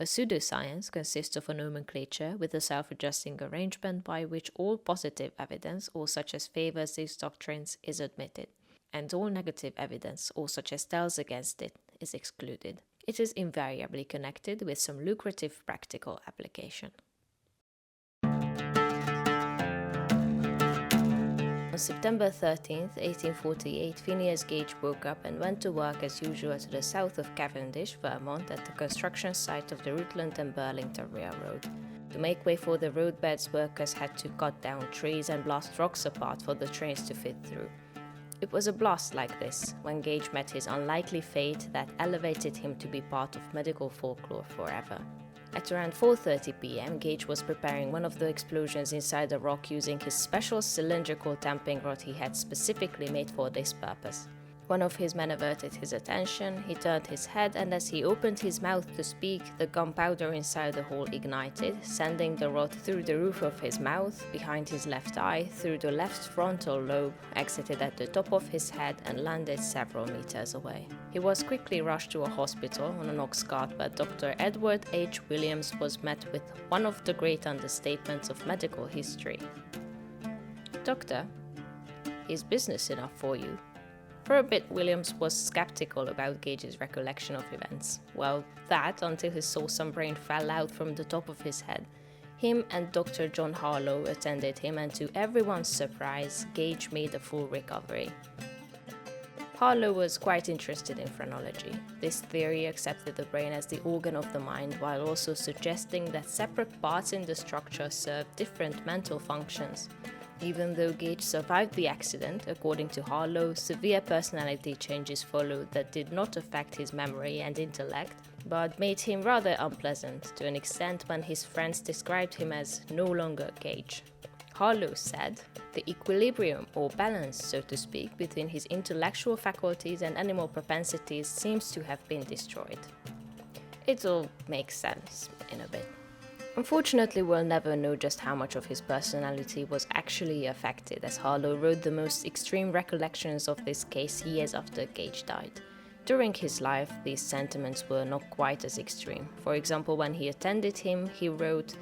A pseudoscience consists of a nomenclature with a self-adjusting arrangement by which all positive evidence, or such as favors these doctrines, is admitted, and all negative evidence, or such as tells against it, is excluded. It is invariably connected with some lucrative practical application. On September 13, 1848, Phineas Gage woke up and went to work as usual to the south of Cavendish, Vermont, at the construction site of the Rutland and Burlington Railroad. To make way for the roadbeds, workers had to cut down trees and blast rocks apart for the trains to fit through. It was a blast like this when Gage met his unlikely fate that elevated him to be part of medical folklore forever. At around 4:30 p.m., Gage was preparing one of the explosions inside the rock using his special cylindrical tamping rod he had specifically made for this purpose. One of his men averted his attention, he turned his head, and as he opened his mouth to speak, the gunpowder inside the hole ignited, sending the rod through the roof of his mouth, behind his left eye, through the left frontal lobe, exited at the top of his head, and landed several meters away. He was quickly rushed to a hospital on an ox cart, but Dr. Edward H. Williams was met with one of the great understatements of medical history. "Doctor, is business enough for you?" For a bit, Williams was skeptical about Gage's recollection of events. Well, that until he saw some brain fall out from the top of his head. Him and Dr. John Harlow attended him, and to everyone's surprise, Gage made a full recovery. Harlow was quite interested in phrenology. This theory accepted the brain as the organ of the mind, while also suggesting that separate parts in the structure serve different mental functions. Even though Gage survived the accident, according to Harlow, severe personality changes followed that did not affect his memory and intellect, but made him rather unpleasant, to an extent when his friends described him as no longer Gage. Harlow said, "The equilibrium, or balance, so to speak, between his intellectual faculties and animal propensities seems to have been destroyed." It all makes sense, in a bit. Unfortunately, we'll never know just how much of his personality was actually affected, as Harlow wrote the most extreme recollections of this case years after Gage died. During his life, these sentiments were not quite as extreme. For example, when he attended him, he wrote,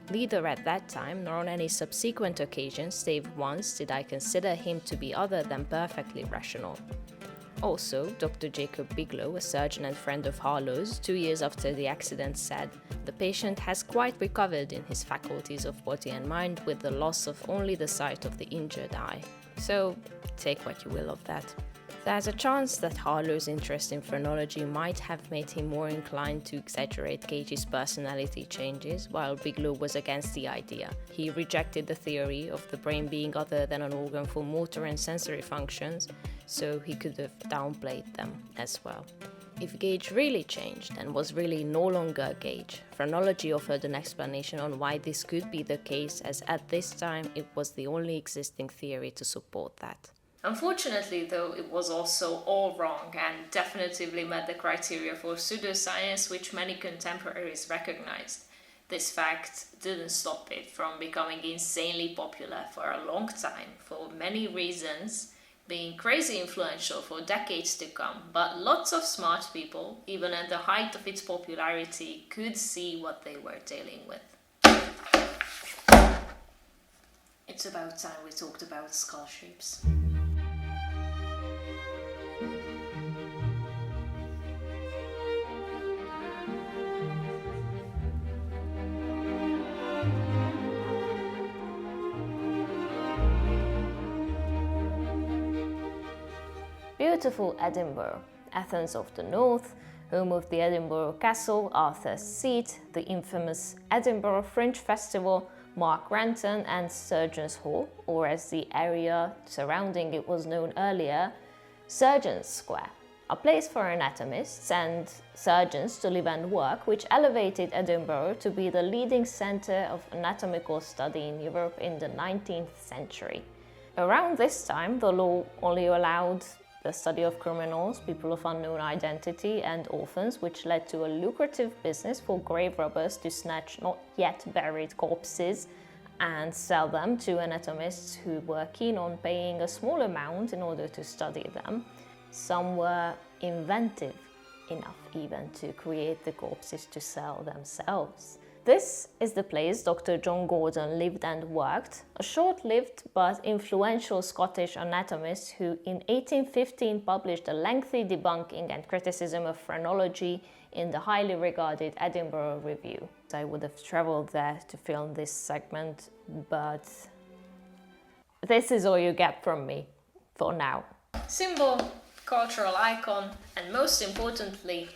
"Neither at that time nor on any subsequent occasion, save once, did I consider him to be other than perfectly rational." Also, Dr. Jacob Bigelow, a surgeon and friend of Harlow's, 2 years after the accident said, "The patient has quite recovered in his faculties of body and mind with the loss of only the sight of the injured eye." So, take what you will of that. There's a chance that Harlow's interest in phrenology might have made him more inclined to exaggerate Gage's personality changes, while Bigelow was against the idea. He rejected the theory of the brain being other than an organ for motor and sensory functions, so he could have downplayed them as well. If Gage really changed and was really no longer Gage, phrenology offered an explanation on why this could be the case, as at this time it was the only existing theory to support that. Unfortunately, though, it was also all wrong and definitively met the criteria for pseudoscience which many contemporaries recognized. This fact didn't stop it from becoming insanely popular for a long time, for many reasons, being crazy influential for decades to come, but lots of smart people, even at the height of its popularity, could see what they were dealing with. It's about time we talked about skull shapes. Beautiful Edinburgh, Athens of the North, home of the Edinburgh Castle, Arthur's Seat, the infamous Edinburgh Fringe Festival, Mark Renton and Surgeons' Hall, or as the area surrounding it was known earlier, Surgeons' Square, a place for anatomists and surgeons to live and work, which elevated Edinburgh to be the leading centre of anatomical study in Europe in the 19th century. Around this time, the law only allowed the study of criminals, people of unknown identity, and orphans, which led to a lucrative business for grave robbers to snatch not yet buried corpses and sell them to anatomists who were keen on paying a small amount in order to study them. Some were inventive, enough even to create the corpses to sell themselves. This is the place Dr. John Gordon lived and worked, a short-lived but influential Scottish anatomist who in 1815 published a lengthy debunking and criticism of phrenology in the highly regarded Edinburgh Review. I would have travelled there to film this segment, but this is all you get from me for now. Symbol, cultural icon, and most importantly,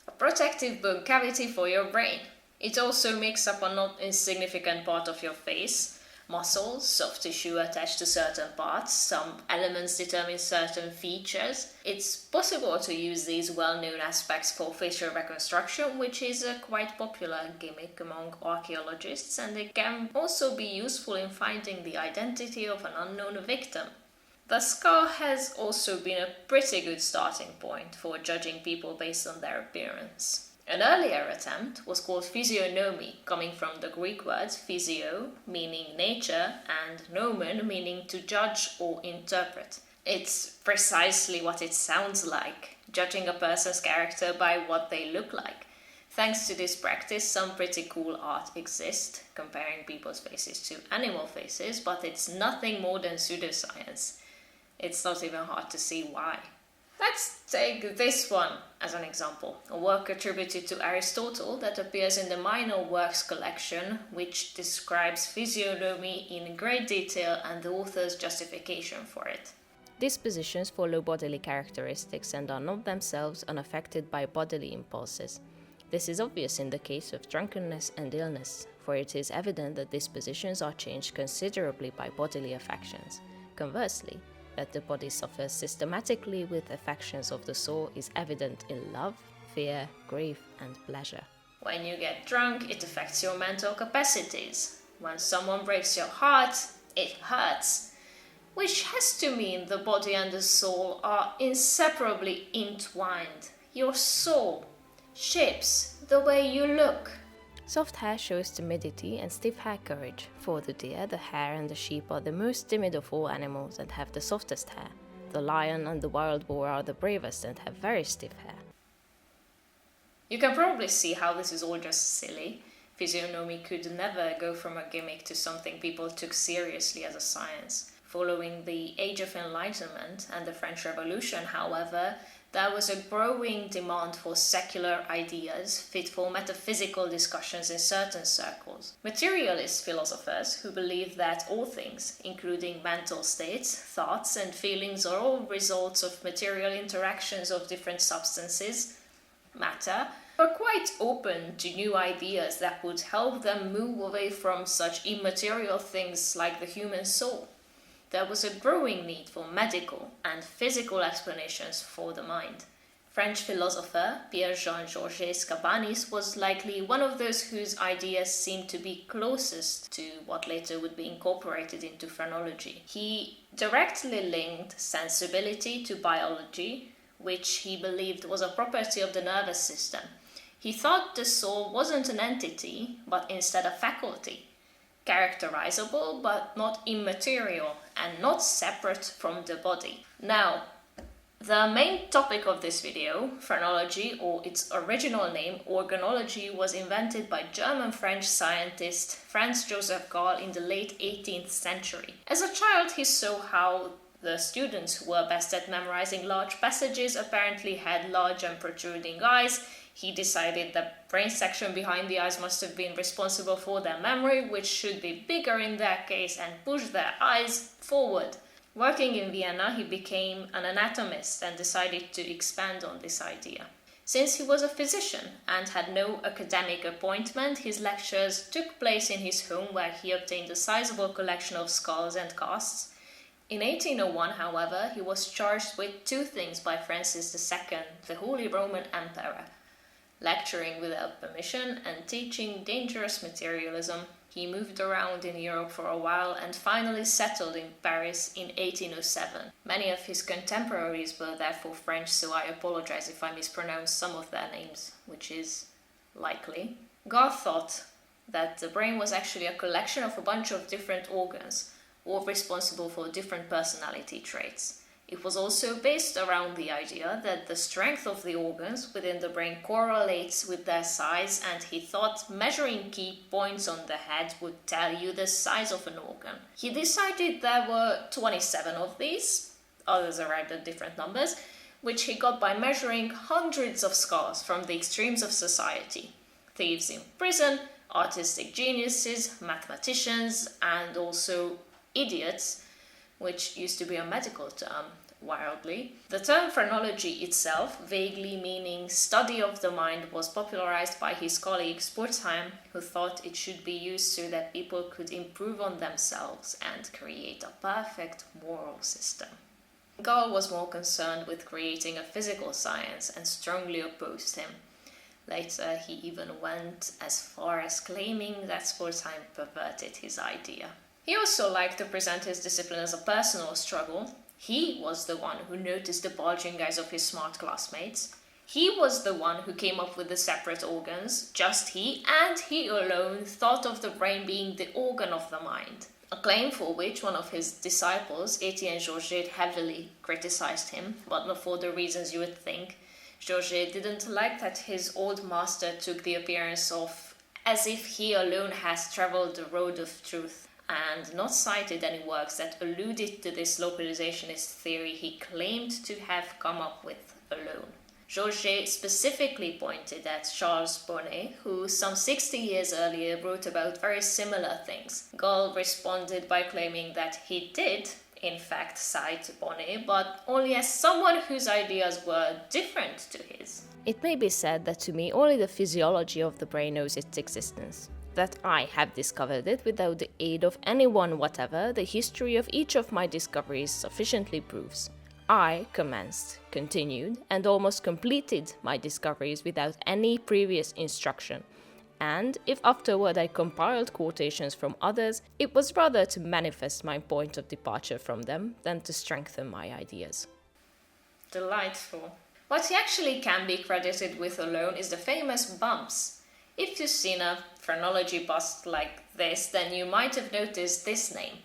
a protective bone cavity for your brain. It also makes up a not insignificant part of your face. Muscles, soft tissue attached to certain parts, some elements determine certain features. It's possible to use these well-known aspects for facial reconstruction, which is a quite popular gimmick among archaeologists, and it can also be useful in finding the identity of an unknown victim. The skull has also been a pretty good starting point for judging people based on their appearance. An earlier attempt was called physiognomy, coming from the Greek words physio, meaning nature, and nomen, meaning to judge or interpret. It's precisely what it sounds like, judging a person's character by what they look like. Thanks to this practice, some pretty cool art exists, comparing people's faces to animal faces, but it's nothing more than pseudoscience. It's not even hard to see why. Let's take this one as an example, a work attributed to Aristotle that appears in the Minor Works collection, which describes physiognomy in great detail and the author's justification for it. Dispositions follow bodily characteristics and are not themselves unaffected by bodily impulses. This is obvious in the case of drunkenness and illness, for it is evident that dispositions are changed considerably by bodily affections. Conversely, that the body suffers systematically with affections of the soul is evident in love, fear, grief, and pleasure. When you get drunk, it affects your mental capacities. When someone breaks your heart, it hurts. Which has to mean the body and the soul are inseparably entwined. Your soul shapes the way you look. Soft hair shows timidity and stiff hair courage. For the deer, the hare and the sheep are the most timid of all animals and have the softest hair. The lion and the wild boar are the bravest and have very stiff hair. You can probably see how this is all just silly. Physiognomy could never go from a gimmick to something people took seriously as a science. Following the Age of Enlightenment and the French Revolution, however, there was a growing demand for secular ideas fit for metaphysical discussions in certain circles. Materialist philosophers who believed that all things, including mental states, thoughts, and feelings, are all results of material interactions of different substances, matter, were quite open to new ideas that would help them move away from such immaterial things like the human soul. There was a growing need for medical and physical explanations for the mind. French philosopher Pierre-Jean Georges Cabanis was likely one of those whose ideas seemed to be closest to what later would be incorporated into phrenology. He directly linked sensibility to biology, which he believed was a property of the nervous system. He thought the soul wasn't an entity, but instead a faculty, characterizable but not immaterial and not separate from the body. Now, the main topic of this video, phrenology, or its original name, organology, was invented by German-French scientist Franz Joseph Gall in the late 18th century. As a child, he saw how the students who were best at memorizing large passages apparently had large and protruding eyes. He decided the brain section behind the eyes must have been responsible for their memory, which should be bigger in their case, and push their eyes forward. Working in Vienna, he became an anatomist and decided to expand on this idea. Since he was a physician and had no academic appointment, his lectures took place in his home, where he obtained a sizable collection of skulls and casts. In 1801, however, he was charged with two things by Francis II, the Holy Roman Emperor: lecturing without permission and teaching dangerous materialism. He moved around in Europe for a while and finally settled in Paris in 1807. Many of his contemporaries were therefore French, so I apologize if I mispronounce some of their names, which is likely. Gall thought that the brain was actually a collection of a bunch of different organs, all responsible for different personality traits. It was also based around the idea that the strength of the organs within the brain correlates with their size, and he thought measuring key points on the head would tell you the size of an organ. He decided there were 27 of these, others arrived at different numbers, which he got by measuring hundreds of skulls from the extremes of society. Thieves in prison, artistic geniuses, mathematicians, and also idiots, which used to be a medical term, wildly. The term phrenology itself, vaguely meaning study of the mind, was popularized by his colleague Spurzheim, who thought it should be used so that people could improve on themselves and create a perfect moral system. Gall was more concerned with creating a physical science and strongly opposed him. Later, he even went as far as claiming that Spurzheim perverted his idea. He also liked to present his discipline as a personal struggle. He was the one who noticed the bulging eyes of his smart classmates. He was the one who came up with the separate organs. Just he, and he alone, thought of the brain being the organ of the mind. A claim for which one of his disciples, Etienne Georget, heavily criticized him, but not for the reasons you would think. Georget didn't like that his old master took the appearance of as if he alone has traveled the road of truth, and not cited any works that alluded to this localizationist theory he claimed to have come up with alone. Georget specifically pointed at Charles Bonnet, who some 60 years earlier wrote about very similar things. Gall responded by claiming that he did, in fact, cite Bonnet, but only as someone whose ideas were different to his. It may be said that to me only the physiology of the brain knows its existence. That I have discovered it without the aid of anyone whatever, the history of each of my discoveries sufficiently proves. I commenced, continued, and almost completed my discoveries without any previous instruction. And if afterward I compiled quotations from others, it was rather to manifest my point of departure from them than to strengthen my ideas. Delightful. What he actually can be credited with alone is the famous bumps. If you've seen a phrenology bust like this, then you might have noticed this name,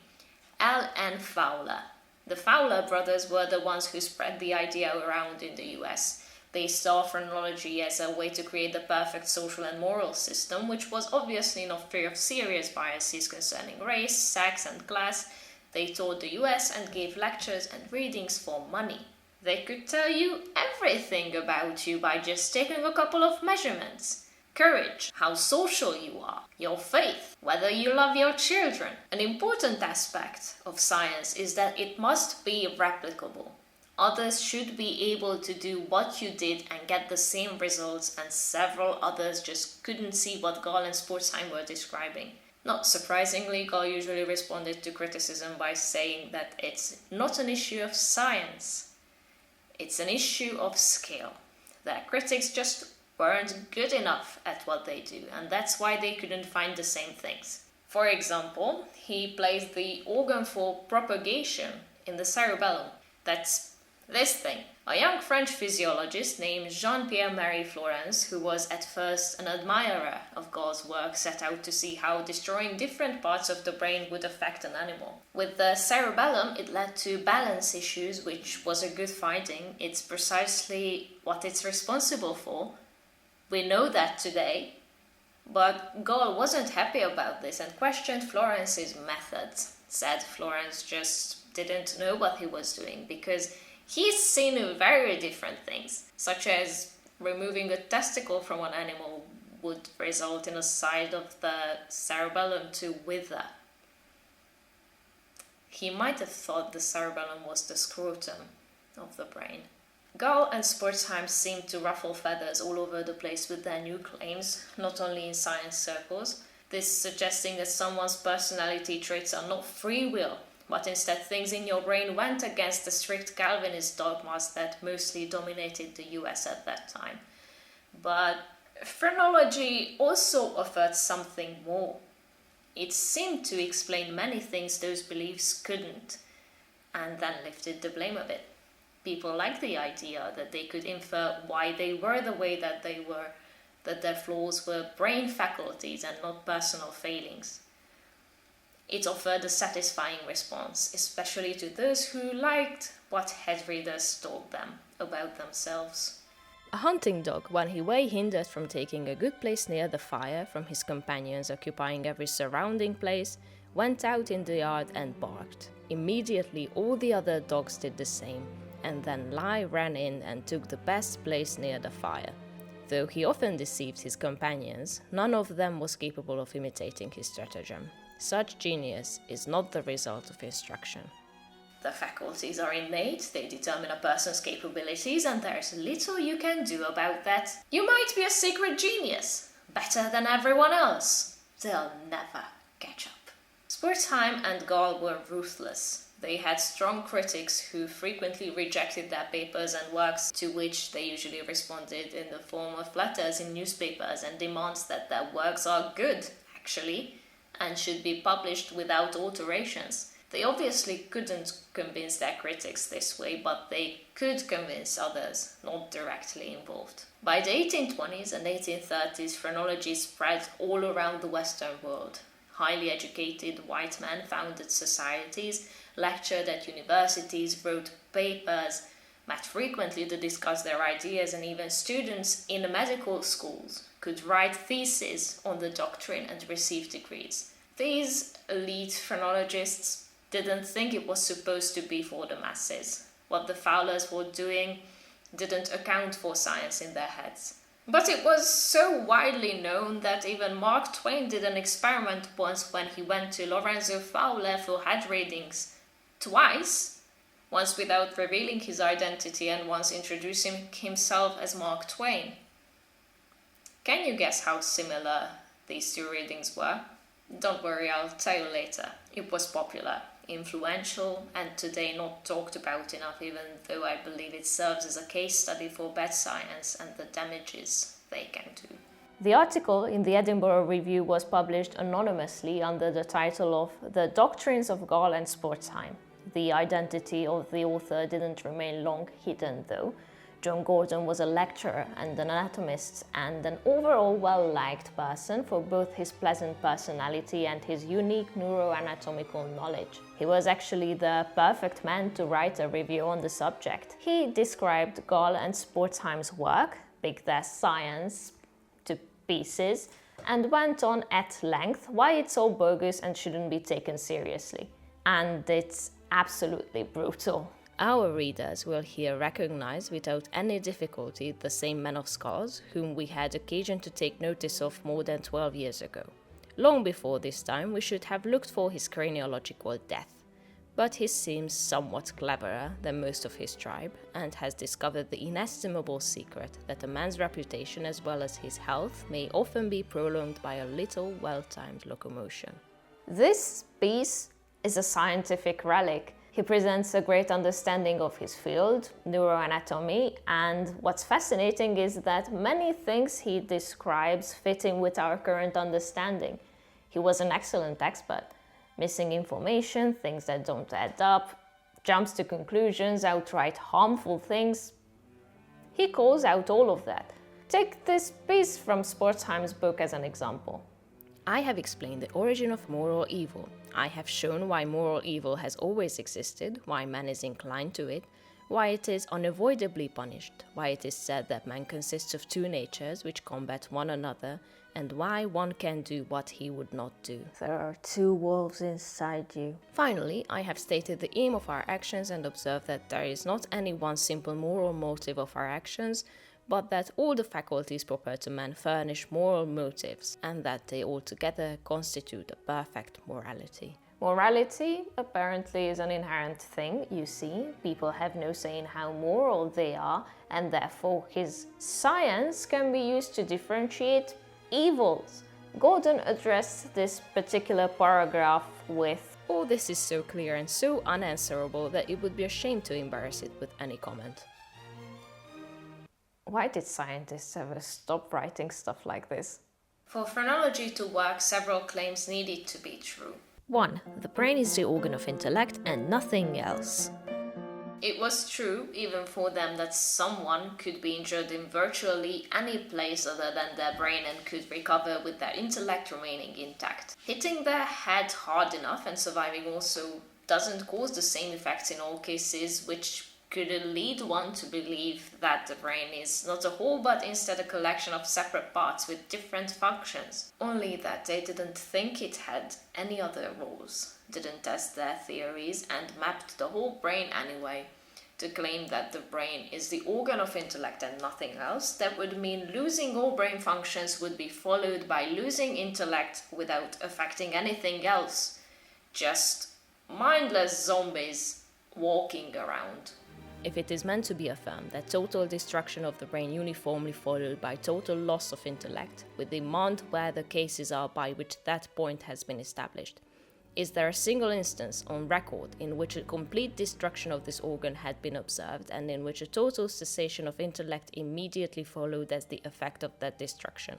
L.N. Fowler. The Fowler brothers were the ones who spread the idea around in the US. They saw phrenology as a way to create the perfect social and moral system, which was obviously not free of serious biases concerning race, sex, and class. They toured the US and gave lectures and readings for money. They could tell you everything about you by just taking a couple of measurements. Courage, how social you are, your faith, whether you love your children. An important aspect of science is that it must be replicable. Others should be able to do what you did and get the same results, and several others just couldn't see what Gall and Spurzheim were describing. Not surprisingly, Gall usually responded to criticism by saying that it's not an issue of science, it's an issue of skill. That critics just weren't good enough at what they do, and that's why they couldn't find the same things. For example, he placed the organ for propagation in the cerebellum. That's this thing. A young French physiologist named Jean-Pierre Marie Flourens, who was at first an admirer of Gall's work, set out to see how destroying different parts of the brain would affect an animal. With the cerebellum, it led to balance issues, which was a good finding. It's precisely what it's responsible for. We know that today, but Gall wasn't happy about this and questioned Flourens's methods. Said Flourens just didn't know what he was doing because he's seen very different things, such as removing a testicle from an animal would result in a side of the cerebellum to wither. He might have thought the cerebellum was the scrotum of the brain. Gall and Spurzheim seemed to ruffle feathers all over the place with their new claims, not only in science circles, this suggesting that someone's personality traits are not free will, but instead things in your brain went against the strict Calvinist dogmas that mostly dominated the US at that time. But phrenology also offered something more. It seemed to explain many things those beliefs couldn't, and then lifted the blame a bit. People liked the idea that they could infer why they were the way that they were, that their flaws were brain faculties and not personal failings. It offered a satisfying response, especially to those who liked what head readers told them about themselves. A hunting dog, one he way hindered from taking a good place near the fire from his companions occupying every surrounding place, went out in the yard and barked. Immediately all the other dogs did the same, and then Lai ran in and took the best place near the fire. Though he often deceived his companions, none of them was capable of imitating his stratagem. Such genius is not the result of instruction. The faculties are innate, they determine a person's capabilities, and there's little you can do about that. You might be a secret genius, better than everyone else. They'll never catch up. Spurzheim and Gall were ruthless. They had strong critics who frequently rejected their papers and works, to which they usually responded in the form of letters in newspapers and demands that their works are good, actually, and should be published without alterations. They obviously couldn't convince their critics this way, but they could convince others not directly involved. By the 1820s and 1830s, phrenology spread all around the Western world. Highly educated white men founded societies, lectured at universities, wrote papers, met frequently to discuss their ideas, and even students in medical schools could write theses on the doctrine and receive degrees. These elite phrenologists didn't think it was supposed to be for the masses. What the Fowlers were doing didn't account for science in their heads. But it was so widely known that even Mark Twain did an experiment once when he went to Lorenzo Fowler for head readings. Twice, once without revealing his identity and once introducing himself as Mark Twain. Can you guess how similar these two readings were? Don't worry, I'll tell you later. It was popular, influential, and today not talked about enough, even though I believe it serves as a case study for bad science and the damages they can do. The article in the Edinburgh Review was published anonymously under the title of The Doctrines of Gall and Spurzheim. The identity of the author didn't remain long hidden, though. John Gordon was a lecturer and an anatomist and an overall well-liked person for both his pleasant personality and his unique neuroanatomical knowledge. He was actually the perfect man to write a review on the subject. He described Gall and Spurzheim's work, Big Their Science, to pieces, and went on at length why it's all bogus and shouldn't be taken seriously. And it's absolutely brutal. Our readers will here recognize without any difficulty the same man of scars whom we had occasion to take notice of more than 12 years ago. Long before this time we should have looked for his craniological death, but he seems somewhat cleverer than most of his tribe and has discovered the inestimable secret that a man's reputation as well as his health may often be prolonged by a little well-timed locomotion. This piece is a scientific relic. He presents a great understanding of his field, neuroanatomy, and what's fascinating is that many things he describes fit in with our current understanding. He was an excellent expert. Missing information, things that don't add up, jumps to conclusions, outright harmful things. He calls out all of that. Take this piece from Spurzheim's book as an example. I have explained the origin of moral evil. I have shown why moral evil has always existed, why man is inclined to it, why it is unavoidably punished, why it is said that man consists of two natures which combat one another, and why one can do what he would not do. There are two wolves inside you. Finally, I have stated the aim of our actions and observed that there is not any one simple moral motive of our actions, but that all the faculties proper to man furnish moral motives, and that they altogether constitute a perfect morality. Morality apparently is an inherent thing, you see. People have no say in how moral they are, and therefore his science can be used to differentiate evils. Gordon addressed this particular paragraph with, "All this is so clear and so unanswerable that it would be a shame to embarrass it with any comment." Why did scientists ever stop writing stuff like this? For phrenology to work, several claims needed to be true. 1. The brain is the organ of intellect and nothing else. It was true, even for them, that someone could be injured in virtually any place other than their brain and could recover with their intellect remaining intact. Hitting their head hard enough and surviving also doesn't cause the same effects in all cases, which could lead one to believe that the brain is not a whole but instead a collection of separate parts with different functions. Only that they didn't think it had any other roles, didn't test their theories, and mapped the whole brain anyway. To claim that the brain is the organ of intellect and nothing else, that would mean losing all brain functions would be followed by losing intellect without affecting anything else. Just mindless zombies walking around. If it is meant to be affirmed that total destruction of the brain uniformly followed by total loss of intellect, we demand where the cases are by which that point has been established. Is there a single instance on record in which a complete destruction of this organ had been observed and in which a total cessation of intellect immediately followed as the effect of that destruction?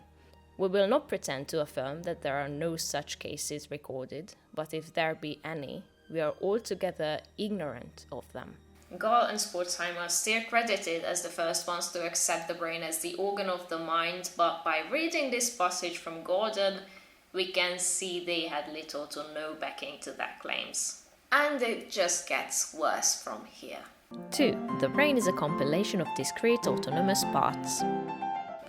We will not pretend to affirm that there are no such cases recorded, but if there be any, we are altogether ignorant of them. Gall and Spurzheim are still credited as the first ones to accept the brain as the organ of the mind, but by reading this passage from Gordon, we can see they had little to no backing to their claims. And it just gets worse from here. 2. The brain is a compilation of discrete autonomous parts.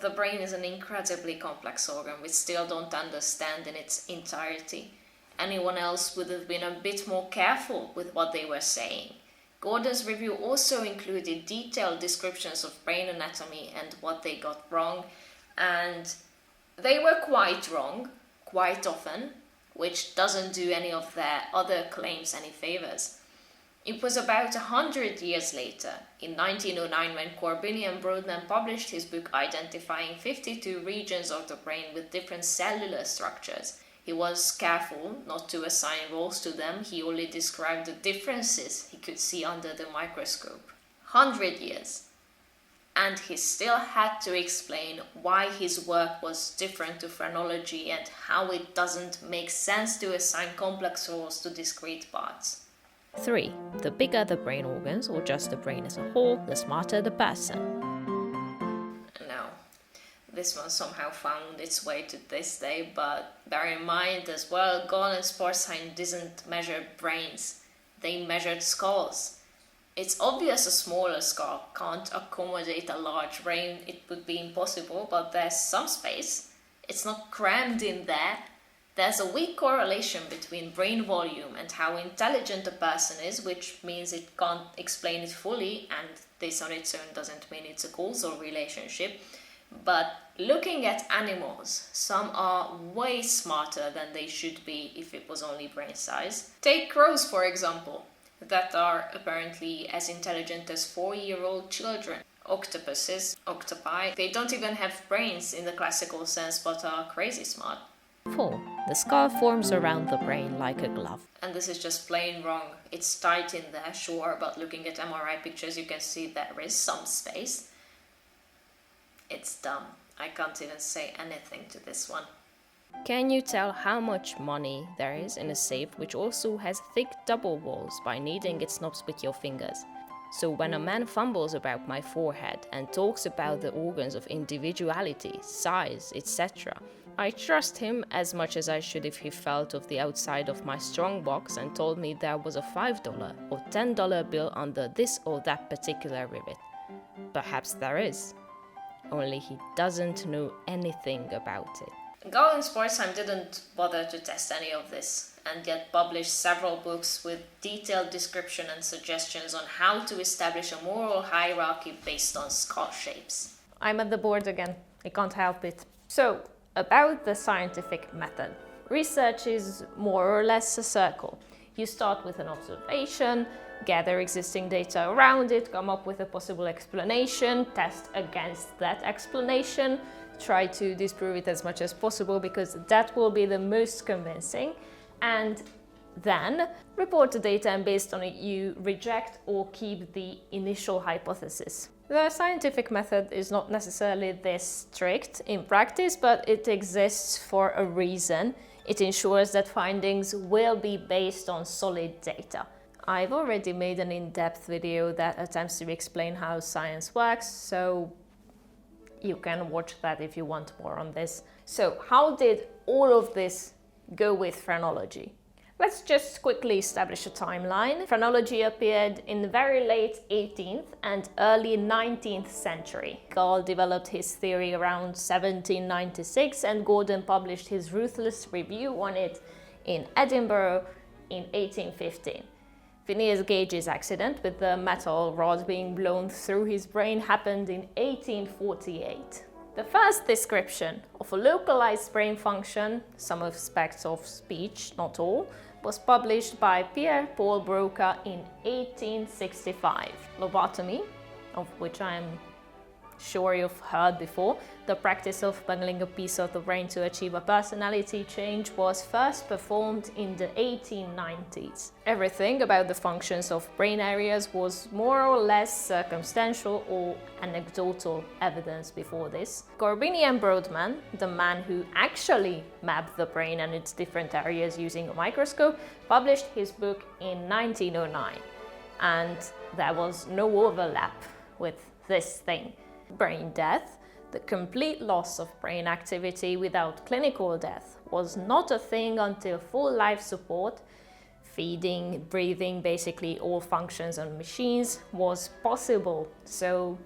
The brain is an incredibly complex organ we still don't understand in its entirety. Anyone else would have been a bit more careful with what they were saying. Gordon's review also included detailed descriptions of brain anatomy and what they got wrong, and they were quite wrong, quite often, which doesn't do any of their other claims any favors. It was about 100 years later, in 1909, when Corbinian Brodmann published his book identifying 52 regions of the brain with different cellular structures. He was careful not to assign roles to them, he only described the differences he could see under the microscope. 100 years. And he still had to explain why his work was different to phrenology and how it doesn't make sense to assign complex roles to discrete parts. 3. The bigger the brain organs, or just the brain as a whole, the smarter the person. This one somehow found its way to this day, but bear in mind as well, Gall and Spurzheim didn't measure brains, they measured skulls. It's obvious a smaller skull can't accommodate a large brain, it would be impossible, but there's some space. It's not crammed in there. There's a weak correlation between brain volume and how intelligent a person is, which means it can't explain it fully, and this on its own doesn't mean it's a causal relationship. But looking at animals, some are way smarter than they should be if it was only brain size. Take crows, for example, that are apparently as intelligent as 4-year-old children. Octopuses, octopi, they don't even have brains in the classical sense but are crazy smart. 4. The skull forms around the brain like a glove. And this is just plain wrong. It's tight in there, sure, but looking at MRI pictures you can see there is some space. It's dumb. I can't even say anything to this one. Can you tell how much money there is in a safe which also has thick double walls by kneading its knobs with your fingers? So when a man fumbles about my forehead and talks about the organs of individuality, size, etc., I trust him as much as I should if he felt of the outside of my strongbox and told me there was a $5 or $10 bill under this or that particular rivet. Perhaps there is. Only he doesn't know anything about it. Gall and Spurzheim didn't bother to test any of this, and yet published several books with detailed description and suggestions on how to establish a moral hierarchy based on skull shapes. I'm at the board again, I can't help it. So, about the scientific method. Research is more or less a circle. You start with an observation, gather existing data around it, come up with a possible explanation, test against that explanation, try to disprove it as much as possible because that will be the most convincing, and then report the data, and based on it you reject or keep the initial hypothesis. The scientific method is not necessarily this strict in practice, but it exists for a reason. It ensures that findings will be based on solid data. I've already made an in-depth video that attempts to explain how science works, so you can watch that if you want more on this. So how did all of this go with phrenology? Let's just quickly establish a timeline. Phrenology appeared in the very late 18th and early 19th century. Gall developed his theory around 1796 and Gordon published his ruthless review on it in Edinburgh in 1815. Phineas Gage's accident with the metal rod being blown through his brain happened in 1848. The first description of a localized brain function, some aspects of speech, not all, was published by Pierre Paul Broca in 1865. Lobotomy, of which I am sure you've heard before, the practice of bungling a piece of the brain to achieve a personality change, was first performed in the 1890s. Everything about the functions of brain areas was more or less circumstantial or anecdotal evidence before this. Corbini and Brodmann, the man who actually mapped the brain and its different areas using a microscope, published his book in 1909, and there was no overlap with this thing. Brain death, the complete loss of brain activity without clinical death, was not a thing until full life support, feeding, breathing, basically all functions on machines, was possible. So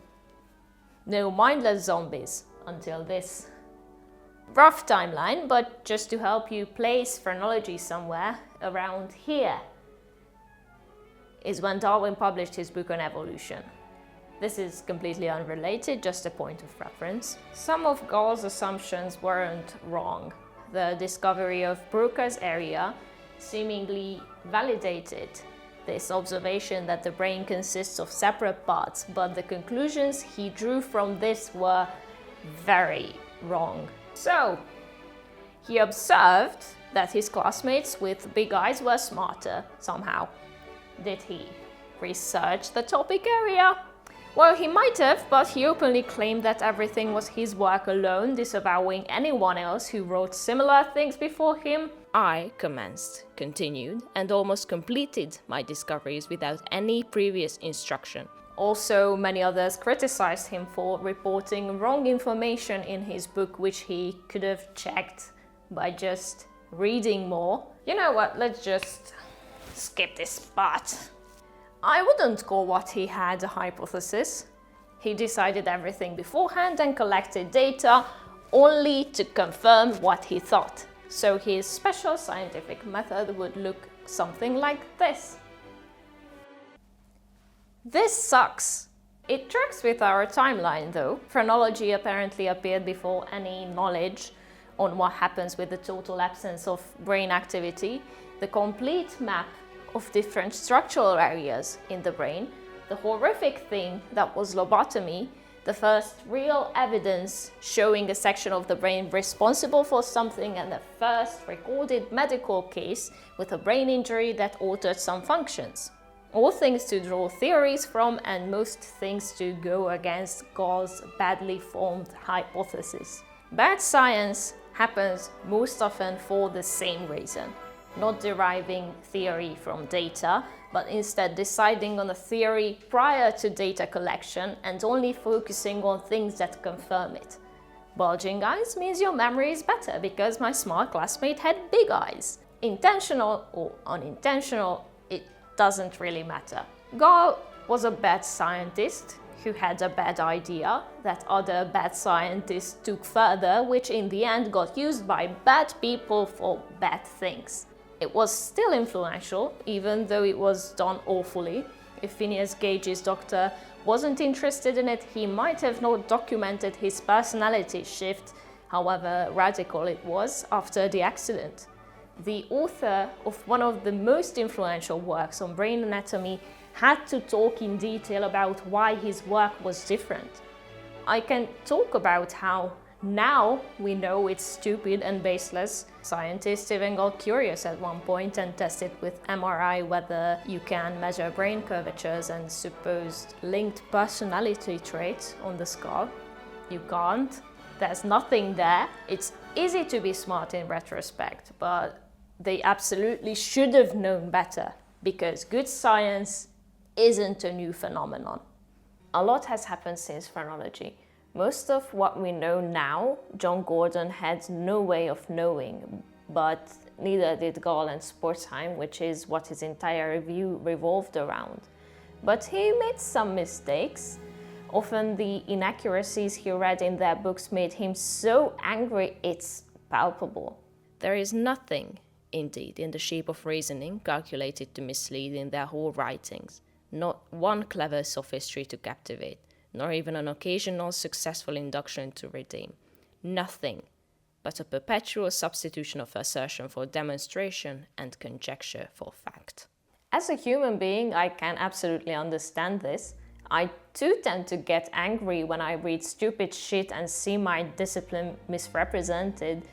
no mindless zombies until this. Rough timeline, but just to help you place phrenology somewhere around here is when Darwin published his book on evolution. This is completely unrelated, just a point of reference. Some of Gall's assumptions weren't wrong. The discovery of Broca's area seemingly validated this observation that the brain consists of separate parts, but the conclusions he drew from this were very wrong. So, he observed that his classmates with big eyes were smarter somehow. Did he research the topic area? Well, he might have, but he openly claimed that everything was his work alone, disavowing anyone else who wrote similar things before him. I commenced, continued, and almost completed my discoveries without any previous instruction. Also, many others criticized him for reporting wrong information in his book, which he could have checked by just reading more. You know what, let's just skip this part. I wouldn't call what he had a hypothesis. He decided everything beforehand and collected data only to confirm what he thought. So his special scientific method would look something like this. This sucks. It tracks with our timeline though. Phrenology apparently appeared before any knowledge on what happens with the total absence of brain activity. The complete map of different structural areas in the brain, the horrific thing that was lobotomy, the first real evidence showing a section of the brain responsible for something, and the first recorded medical case with a brain injury that altered some functions. All things to draw theories from, and most things to go against Gall's badly formed hypothesis. Bad science happens most often for the same reason. Not deriving theory from data, but instead deciding on a theory prior to data collection and only focusing on things that confirm it. Bulging eyes means your memory is better because my smart classmate had big eyes. Intentional or unintentional, it doesn't really matter. Gall was a bad scientist who had a bad idea that other bad scientists took further, which in the end got used by bad people for bad things. It was still influential, even though it was done awfully. If Phineas Gage's doctor wasn't interested in it, he might have not documented his personality shift, however radical it was, after the accident. The author of one of the most influential works on brain anatomy had to talk in detail about why his work was different. I can talk about how now we know it's stupid and baseless. Scientists even got curious at one point and tested with MRI whether you can measure brain curvatures and supposed linked personality traits on the skull. You can't. There's nothing there. It's easy to be smart in retrospect, but they absolutely should have known better because good science isn't a new phenomenon. A lot has happened since phrenology. Most of what we know now, John Gordon had no way of knowing, but neither did Gall and Spurzheim, which is what his entire review revolved around. But he made some mistakes. Often the inaccuracies he read in their books made him so angry it's palpable. There is nothing, indeed, in the shape of reasoning calculated to mislead in their whole writings. Not one clever sophistry to captivate, nor even an occasional successful induction to redeem. Nothing but a perpetual substitution of assertion for demonstration and conjecture for fact. As a human being, I can absolutely understand this. I too tend to get angry when I read stupid shit and see my discipline misrepresented,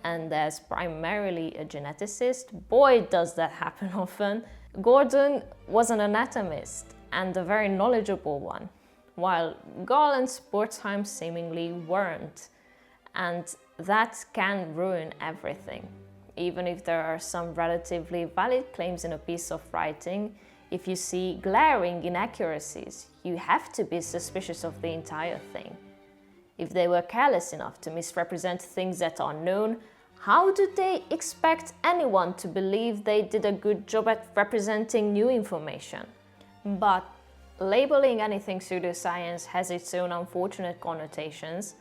and as primarily a geneticist, boy does that happen often. Gordon was an anatomist, and a very knowledgeable one, while Gall and Spurzheim seemingly weren't. And that can ruin everything. Even if there are some relatively valid claims in a piece of writing, if you see glaring inaccuracies, you have to be suspicious of the entire thing. If they were careless enough to misrepresent things that are known, how do they expect anyone to believe they did a good job at representing new information? But labeling anything pseudoscience has its own unfortunate connotations.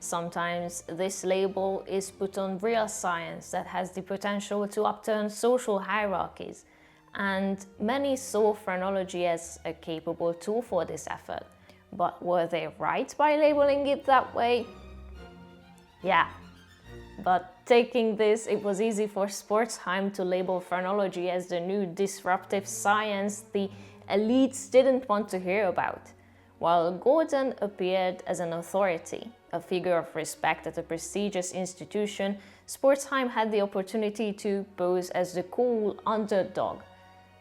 Sometimes this label is put on real science that has the potential to upturn social hierarchies, and many saw phrenology as a capable tool for this effort. But were they right by labeling it that way? Yeah. But taking this, it was easy for Spurzheim to label phrenology as the new disruptive science the elites didn't want to hear about, while Gordon appeared as an authority, a figure of respect at a prestigious institution. Spurzheim had the opportunity to pose as the cool underdog,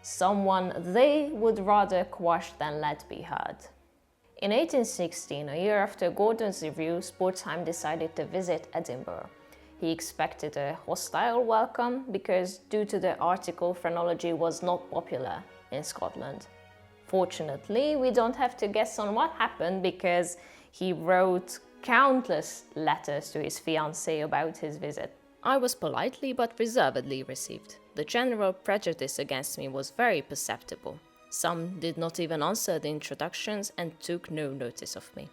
someone they would rather quash than let be heard. In 1816, a year after Gordon's review, Spurzheim decided to visit Edinburgh. He expected a hostile welcome because, due to the article, phrenology was not popular in Scotland. Fortunately, we don't have to guess on what happened because he wrote countless letters to his fiancée about his visit. I was politely but reservedly received. The general prejudice against me was very perceptible. Some did not even answer the introductions and took no notice of me.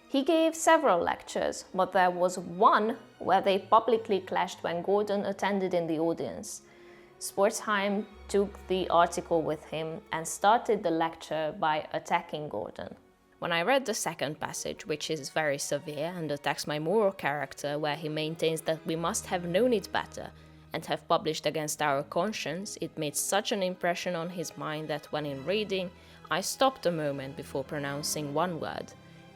He gave several lectures, but there was one where they publicly clashed when Gordon attended in the audience. Spurzheim took the article with him and started the lecture by attacking Gordon. When I read the second passage, which is very severe and attacks my moral character, where he maintains that we must have known it better and have published against our conscience, it made such an impression on his mind that when in reading, I stopped a moment before pronouncing one word.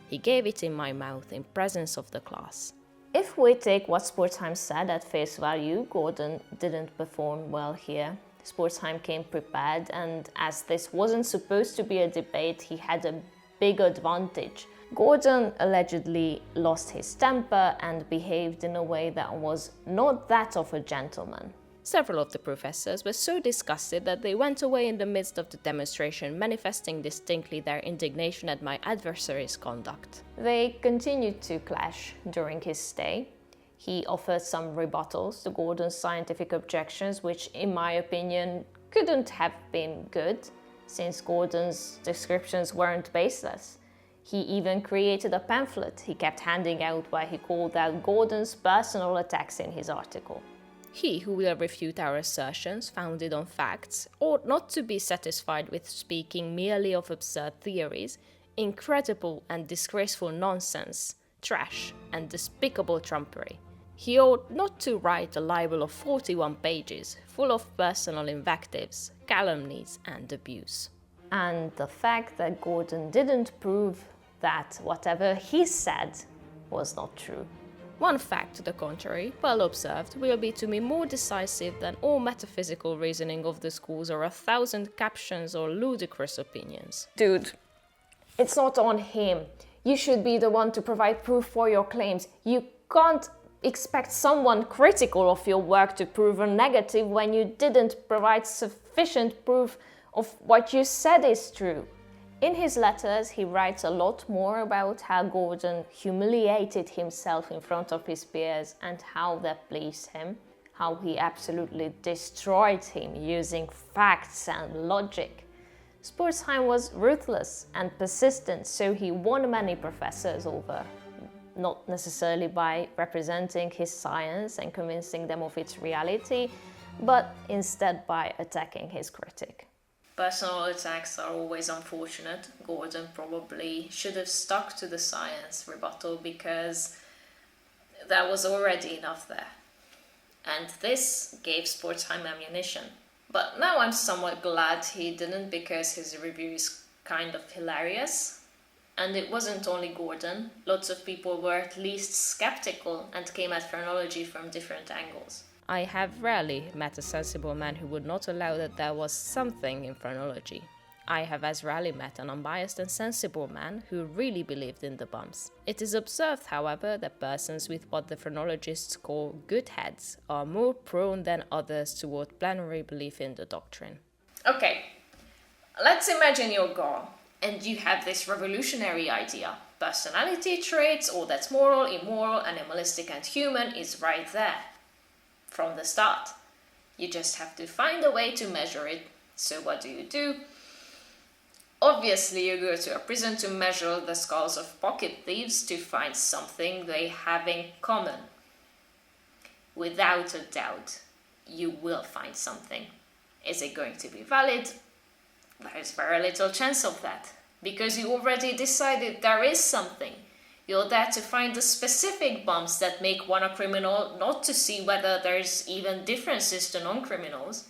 He gave it in my mouth in presence of the class. If we take what Spurzheim said at face value, Gordon didn't perform well here. Spurzheim came prepared, and as this wasn't supposed to be a debate, he had a big advantage. Gordon allegedly lost his temper and behaved in a way that was not that of a gentleman. Several of the professors were so disgusted that they went away in the midst of the demonstration, manifesting distinctly their indignation at my adversary's conduct. They continued to clash during his stay. He offered some rebuttals to Gordon's scientific objections, which, in my opinion, couldn't have been good, since Gordon's descriptions weren't baseless. He even created a pamphlet he kept handing out where he called out Gordon's personal attacks in his article. He who will refute our assertions founded on facts ought not to be satisfied with speaking merely of absurd theories, incredible and disgraceful nonsense, trash and despicable trumpery. He ought not to write a libel of 41 pages, full of personal invectives, calumnies and abuse. And the fact that Gordon didn't prove that whatever he said was not true. One fact to the contrary, well observed, will be to me more decisive than all metaphysical reasoning of the schools or 1,000 captions or ludicrous opinions. Dude, it's not on him. You should be the one to provide proof for your claims. You can't expect someone critical of your work to prove a negative when you didn't provide sufficient proof of what you said is true. In his letters, he writes a lot more about how Gordon humiliated himself in front of his peers and how that pleased him, how he absolutely destroyed him using facts and logic. Spurzheim was ruthless and persistent, so he won many professors over, not necessarily by representing his science and convincing them of its reality, but instead by attacking his critic. Personal attacks are always unfortunate. Gordon probably should have stuck to the science rebuttal because there was already enough there. And this gave Spurzheim ammunition. But now I'm somewhat glad he didn't, because his review is kind of hilarious. And it wasn't only Gordon. Lots of people were at least skeptical and came at phrenology from different angles. I have rarely met a sensible man who would not allow that there was something in phrenology. I have as rarely met an unbiased and sensible man who really believed in the bumps. It is observed, however, that persons with what the phrenologists call good heads are more prone than others toward plenary belief in the doctrine. Okay, let's imagine you're gone and you have this revolutionary idea. Personality traits, all that's moral, immoral, animalistic and human is right there. From the start. You just have to find a way to measure it. So what do? Obviously you go to a prison to measure the skulls of pocket thieves to find something they have in common. Without a doubt, you will find something. Is it going to be valid? There is very little chance of that, because you already decided there is something. You're there to find the specific bumps that make one a criminal, not to see whether there's even differences to non-criminals.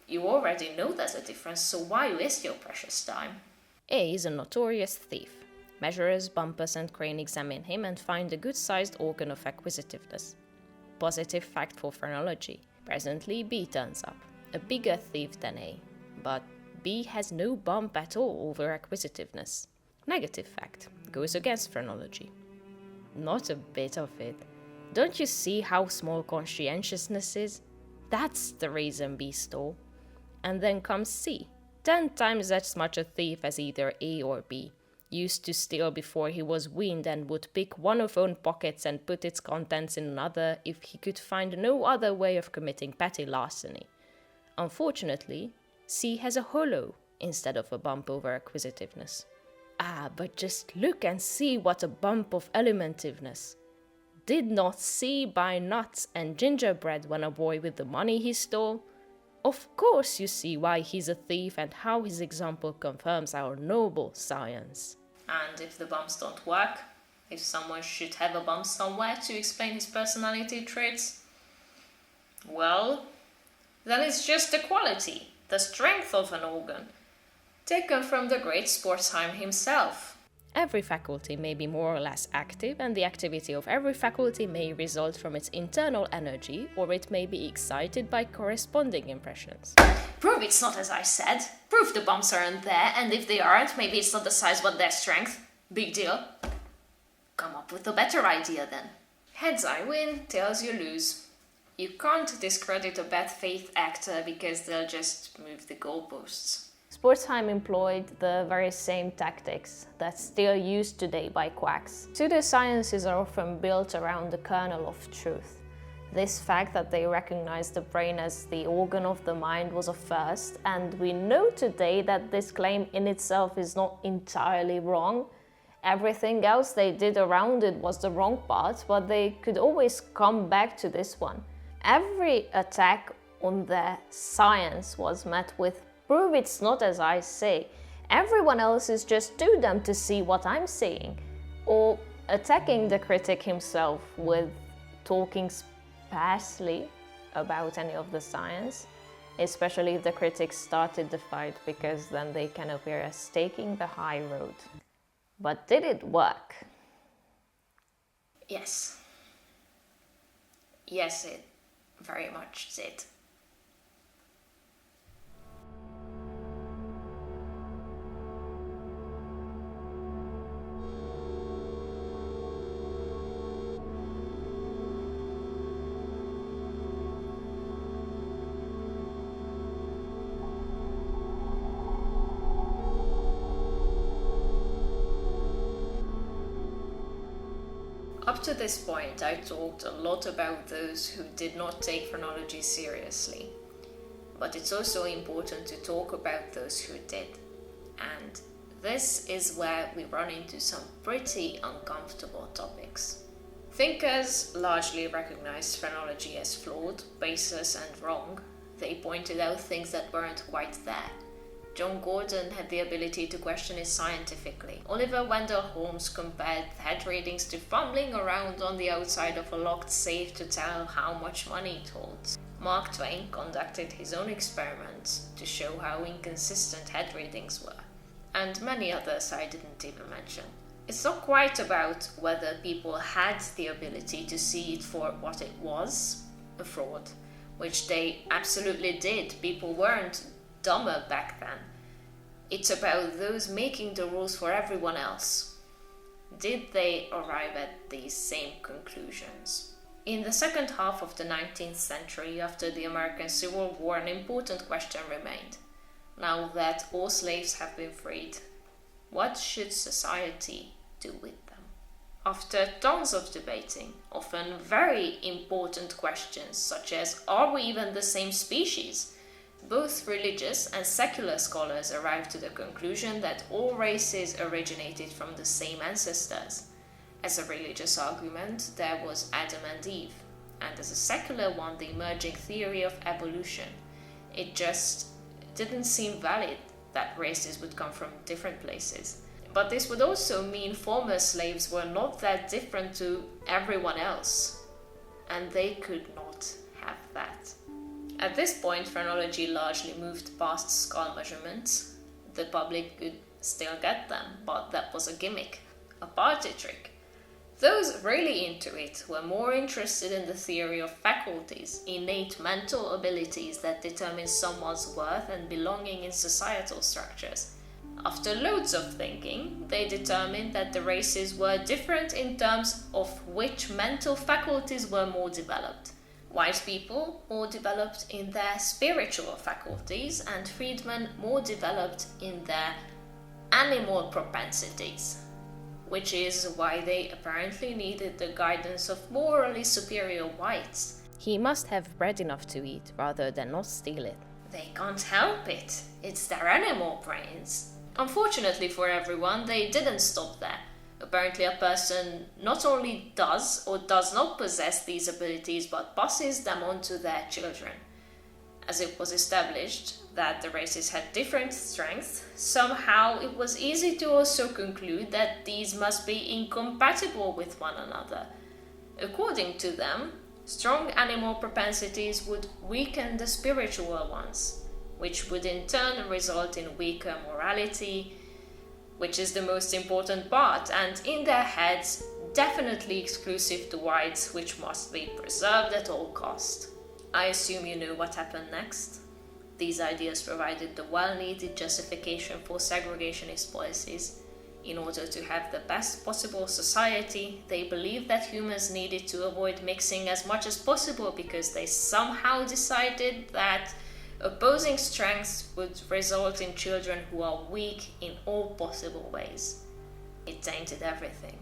You already know there's a difference, so why waste your precious time? A is a notorious thief. Measurers, bumpers and crane examine him and find a good-sized organ of acquisitiveness. Positive fact for phrenology. Presently B turns up, a bigger thief than A, but B has no bump at all over acquisitiveness. Negative fact, goes against phrenology. Not a bit of it. Don't you see how small conscientiousness is? That's the reason B stole. And then comes C, 10 times as much a thief as either A or B. Used to steal before he was weaned and would pick one of own pockets and put its contents in another if he could find no other way of committing petty larceny. Unfortunately, C has a hollow instead of a bump over acquisitiveness. Ah, but just look and see what a bump of alimentiveness. Did not C buy nuts and gingerbread when a boy with the money he stole? Of course you see why he's a thief and how his example confirms our noble science. And if the bumps don't work, if someone should have a bump somewhere to explain his personality traits, well, then it's just the quality, the strength of an organ, taken from the great Spurzheim himself. Every faculty may be more or less active, and the activity of every faculty may result from its internal energy, or it may be excited by corresponding impressions. Prove it's not as I said. Prove the bumps aren't there, and if they aren't, maybe it's not the size but their strength. Big deal. Come up with a better idea then. Heads I win, tails you lose. You can't discredit a bad faith actor because they'll just move the goalposts. Spurzheim employed the very same tactics that's still used today by quacks. Pseudosciences are often built around the kernel of truth. This fact that they recognized the brain as the organ of the mind was a first, and we know today that this claim in itself is not entirely wrong. Everything else they did around it was the wrong part, but they could always come back to this one. Every attack on their science was met with "Prove it's not as I say. Everyone else is just too dumb to see what I'm saying." Or attacking the critic himself with talking sparsely about any of the science, especially if the critics started the fight, because then they can appear as taking the high road. But did it work? Yes. Yes, it very much did. Up to this point, I talked a lot about those who did not take phrenology seriously. But it's also important to talk about those who did. And this is where we run into some pretty uncomfortable topics. Thinkers largely recognized phrenology as flawed, baseless, and wrong. They pointed out things that weren't quite there. John Gordon had the ability to question it scientifically. Oliver Wendell Holmes compared head readings to fumbling around on the outside of a locked safe to tell how much money it holds. Mark Twain conducted his own experiments to show how inconsistent head readings were. And many others I didn't even mention. It's not quite about whether people had the ability to see it for what it was, a fraud, which they absolutely did. People weren't dumber back then. It's about those making the rules for everyone else. Did they arrive at these same conclusions? In the second half of the 19th century, after the American Civil War, an important question remained. Now that all slaves have been freed, what should society do with them? After tons of debating, often very important questions such as, are we even the same species? Both religious and secular scholars arrived to the conclusion that all races originated from the same ancestors. As a religious argument, there was Adam and Eve, and as a secular one, the emerging theory of evolution. It just didn't seem valid that races would come from different places. But this would also mean former slaves were not that different to everyone else, and they could not have that. At this point, phrenology largely moved past skull measurements. The public could still get them, but that was a gimmick, a party trick. Those really into it were more interested in the theory of faculties, innate mental abilities that determine someone's worth and belonging in societal structures. After loads of thinking, they determined that the races were different in terms of which mental faculties were more developed. White people more developed in their spiritual faculties, and freedmen more developed in their animal propensities, which is why they apparently needed the guidance of morally superior whites. He must have bread enough to eat rather than not steal it. They can't help it. It's their animal brains. Unfortunately for everyone, they didn't stop there. Apparently a person not only does or does not possess these abilities, but passes them on to their children. As it was established that the races had different strengths, somehow it was easy to also conclude that these must be incompatible with one another. According to them, strong animal propensities would weaken the spiritual ones, which would in turn result in weaker morality, which is the most important part, and in their heads, definitely exclusive to whites, which must be preserved at all cost. I assume you know what happened next. These ideas provided the well-needed justification for segregationist policies. In order to have the best possible society, they believed that humans needed to avoid mixing as much as possible because they somehow decided that opposing strengths would result in children who are weak in all possible ways. It tainted everything.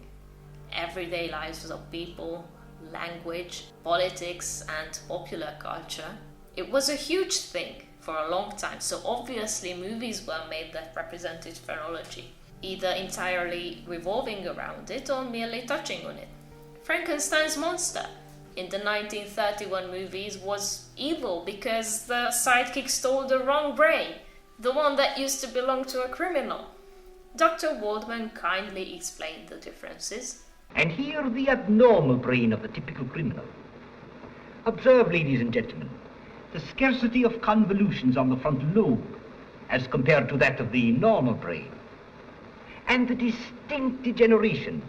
Everyday lives of people, language, politics, and popular culture. It was a huge thing for a long time, so obviously movies were made that represented phrenology, either entirely revolving around it or merely touching on it. Frankenstein's monster in the 1931 movies was evil because the sidekick stole the wrong brain, the one that used to belong to a criminal. Dr. Waldman kindly explained the differences. And here the abnormal brain of the typical criminal. Observe, ladies and gentlemen, the scarcity of convolutions on the frontal lobe as compared to that of the normal brain, and the distinct degeneration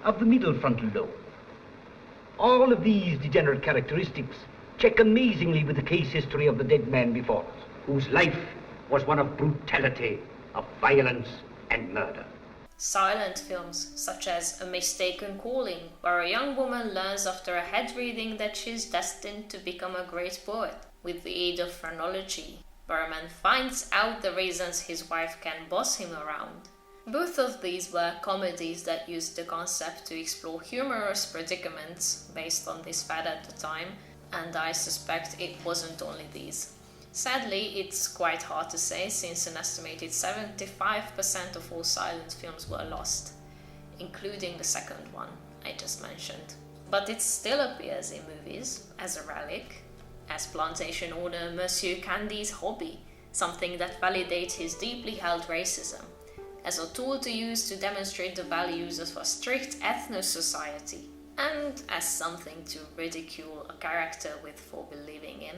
of the middle frontal lobe. All of these degenerate characteristics check amazingly with the case history of the dead man before us, whose life was one of brutality, of violence and murder. Silent films, such as A Mistaken Calling, where a young woman learns after a head reading that she's destined to become a great poet. With the aid of phrenology, Berman finds out the reasons his wife can boss him around. Both of these were comedies that used the concept to explore humorous predicaments based on this fad at the time, and I suspect it wasn't only these. Sadly, it's quite hard to say since an estimated 75% of all silent films were lost, including the second one I just mentioned. But it still appears in movies as a relic, as plantation owner Monsieur Candy's hobby, something that validates his deeply held racism, as a tool to use to demonstrate the values of a strict ethno-society, and as something to ridicule a character with for believing in.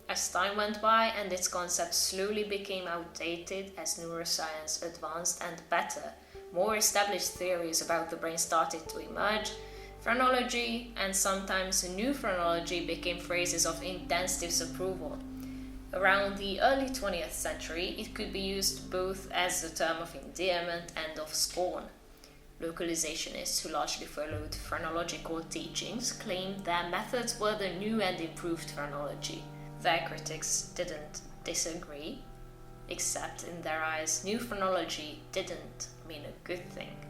As time went by and its concept slowly became outdated as neuroscience advanced and better, more established theories about the brain started to emerge, phrenology and sometimes new phrenology became phrases of intense disapproval. Around the early 20th century, it could be used both as a term of endearment and of scorn. Localizationists who largely followed phrenological teachings claimed their methods were the new and improved phrenology. Their critics didn't disagree, except in their eyes, new phrenology didn't mean a good thing.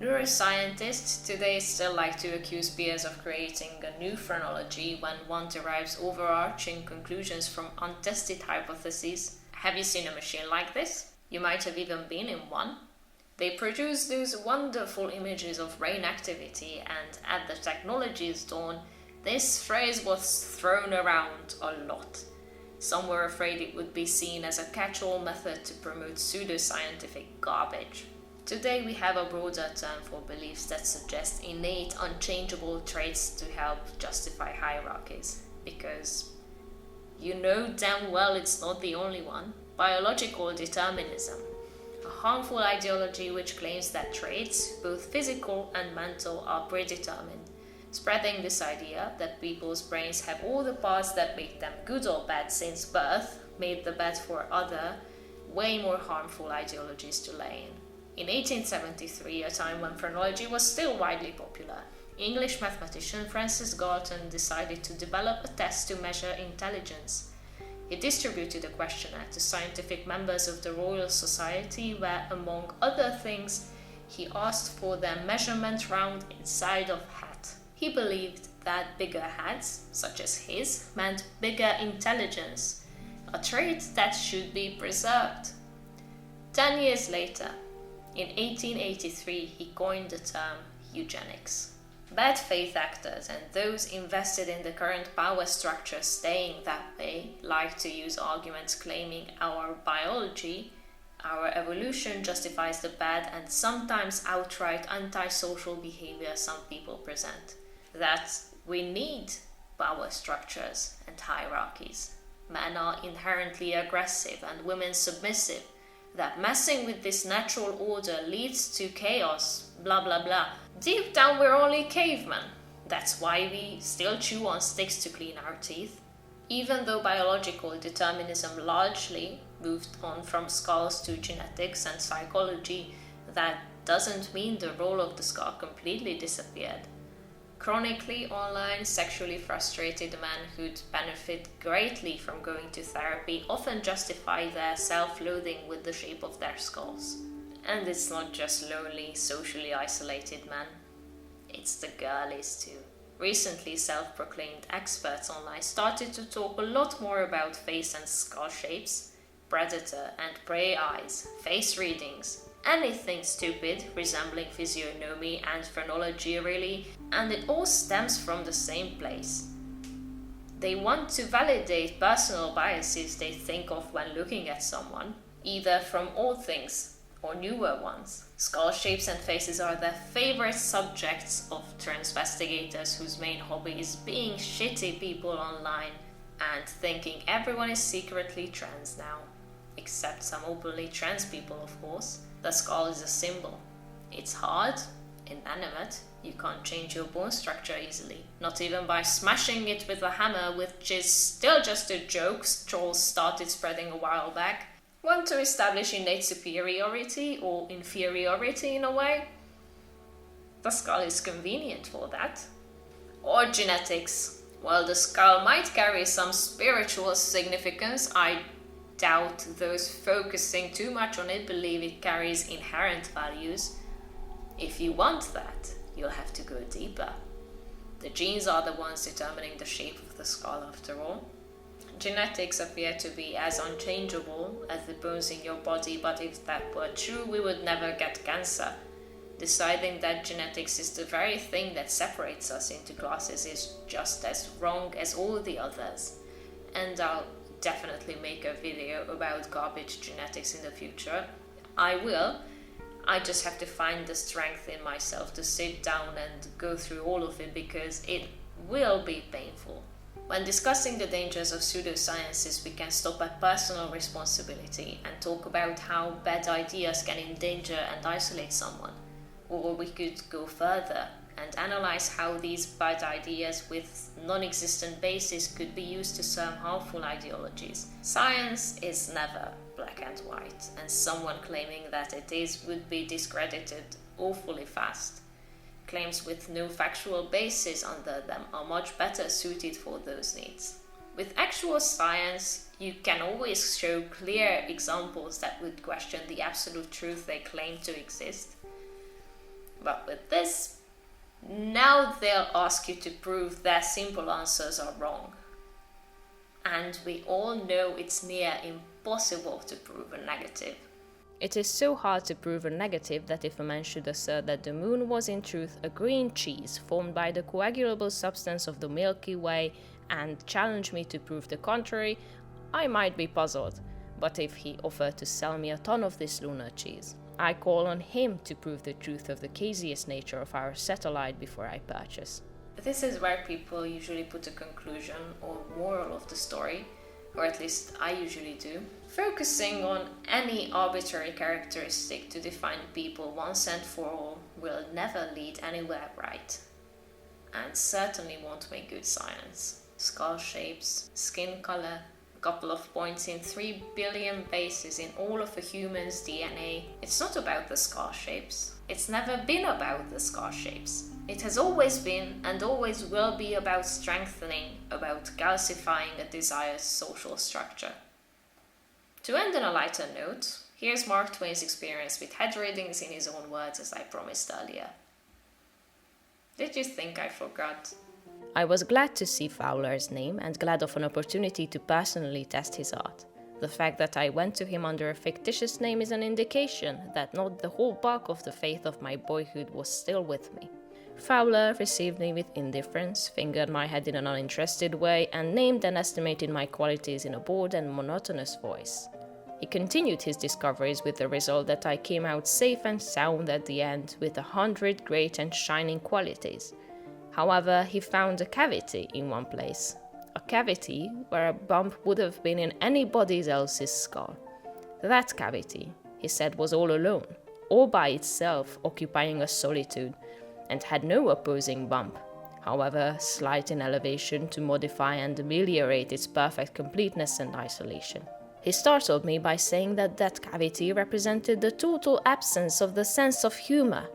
Neuroscientists today still like to accuse peers of creating a new phrenology when one derives overarching conclusions from untested hypotheses. Have you seen a machine like this? You might have even been in one. They produce those wonderful images of brain activity, and at the technology's dawn, this phrase was thrown around a lot. Some were afraid it would be seen as a catch-all method to promote pseudoscientific garbage. Today we have a broader term for beliefs that suggest innate, unchangeable traits to help justify hierarchies. Because you know damn well it's not the only one. Biological determinism. A harmful ideology which claims that traits, both physical and mental, are predetermined, spreading this idea that people's brains have all the parts that make them good or bad since birth, made the bed for other, way more harmful ideologies to lay in. In 1873, a time when phrenology was still widely popular, English mathematician Francis Galton decided to develop a test to measure intelligence. He distributed a questionnaire to scientific members of the Royal Society where, among other things, he asked for their measurement round inside of hat. He believed that bigger hats, such as his, meant bigger intelligence, a trait that should be preserved. 10 years later, in 1883, he coined the term eugenics. Bad faith actors and those invested in the current power structure staying that way like to use arguments claiming our biology, our evolution justifies the bad and sometimes outright antisocial behavior some people present. That we need power structures and hierarchies. Men are inherently aggressive and women submissive. That messing with this natural order leads to chaos, blah blah blah. Deep down we're only cavemen. That's why we still chew on sticks to clean our teeth. Even though biological determinism largely moved on from skulls to genetics and psychology, that doesn't mean the role of the skull completely disappeared. Chronically online, sexually frustrated men who'd benefit greatly from going to therapy often justify their self-loathing with the shape of their skulls. And it's not just lonely, socially isolated men. It's the girlies too. Recently, self-proclaimed experts online started to talk a lot more about face and skull shapes, predator and prey eyes, face readings, anything stupid resembling physiognomy and phrenology really, and it all stems from the same place. They want to validate personal biases they think of when looking at someone, either from old things or newer ones. Skull shapes and faces are their favorite subjects of tranvestigators whose main hobby is being shitty people online and thinking everyone is secretly trans now. Except some openly trans people, of course. The skull is a symbol. It's hard, inanimate, you can't change your bone structure easily. Not even by smashing it with a hammer, which is still just a joke trolls started spreading a while back. Want to establish innate superiority or inferiority in a way? The skull is convenient for that. Or genetics. While the skull might carry some spiritual significance, I doubt those focusing too much on it believe it carries inherent values. If you want that, you'll have to go deeper. The genes are the ones determining the shape of the skull after all. Genetics appear to be as unchangeable as the bones in your body, but if that were true, we would never get cancer. Deciding that genetics is the very thing that separates us into classes is just as wrong as all the others. And I'll definitely make a video about garbage genetics in the future. I will. I just have to find the strength in myself to sit down and go through all of it, because it will be painful. When discussing the dangers of pseudosciences, we can stop at personal responsibility and talk about how bad ideas can endanger and isolate someone. Or we could go further and analyze how these bad ideas with non-existent basis could be used to serve harmful ideologies. Science is never black and white, and someone claiming that it is would be discredited awfully fast. Claims with no factual basis under them are much better suited for those needs. With actual science, you can always show clear examples that would question the absolute truth they claim to exist. But with this, now they'll ask you to prove their simple answers are wrong. And we all know it's near impossible to prove a negative. It is so hard to prove a negative that if a man should assert that the moon was in truth a green cheese formed by the coagulable substance of the Milky Way and challenge me to prove the contrary, I might be puzzled. But if he offered to sell me a ton of this lunar cheese, I call on him to prove the truth of the gaseous nature of our satellite before I purchase. This is where people usually put a conclusion or moral of the story, or at least I usually do. Focusing on any arbitrary characteristic to define people once and for all will never lead anywhere right, and certainly won't make good science. Skull shapes, skin color, a couple of points in 3 billion bases in all of a human's DNA. It's not about the skull shapes. It's never been about the skull shapes. It has always been and always will be about strengthening, about calcifying a desired social structure. To end on a lighter note, here's Mark Twain's experience with head readings in his own words, as I promised earlier. Did you think I forgot? I was glad to see Fowler's name and glad of an opportunity to personally test his art. The fact that I went to him under a fictitious name is an indication that not the whole bulk of the faith of my boyhood was still with me. Fowler received me with indifference, fingered my head in an uninterested way, and named and estimated my qualities in a bored and monotonous voice. He continued his discoveries with the result that I came out safe and sound at the end with 100 great and shining qualities. However, he found a cavity in one place. A cavity where a bump would have been in anybody else's skull. That cavity, he said, was all alone, all by itself, occupying a solitude, and had no opposing bump, however slight in elevation, to modify and ameliorate its perfect completeness and isolation. He startled me by saying that that cavity represented the total absence of the sense of humor.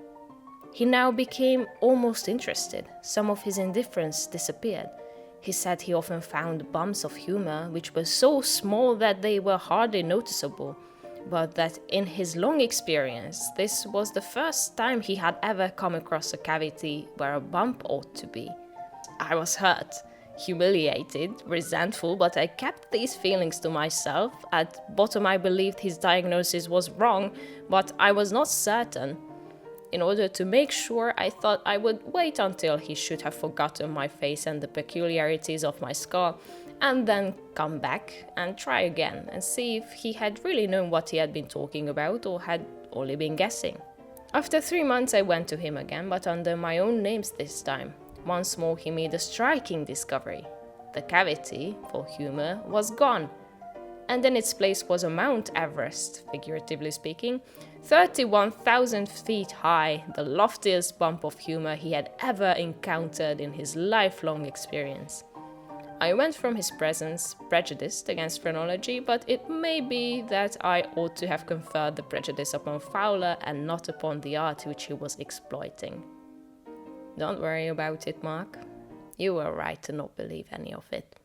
He now became almost interested. Some of his indifference disappeared. He said he often found bumps of humor which were so small that they were hardly noticeable, but that in his long experience, this was the first time he had ever come across a cavity where a bump ought to be. I was hurt, humiliated, resentful, but I kept these feelings to myself. At bottom, I believed his diagnosis was wrong, but I was not certain. In order to make sure, I thought I would wait until he should have forgotten my face and the peculiarities of my skull, and then come back and try again and see if he had really known what he had been talking about or had only been guessing. After 3 months I went to him again, but under my own names this time. Once more he made a striking discovery. The cavity, for humor, was gone, and in its place was a Mount Everest, figuratively speaking, 31,000 feet high, the loftiest bump of humor he had ever encountered in his lifelong experience. I went from his presence prejudiced against phrenology, but it may be that I ought to have conferred the prejudice upon Fowler and not upon the art which he was exploiting. Don't worry about it, Mark. You were right to not believe any of it.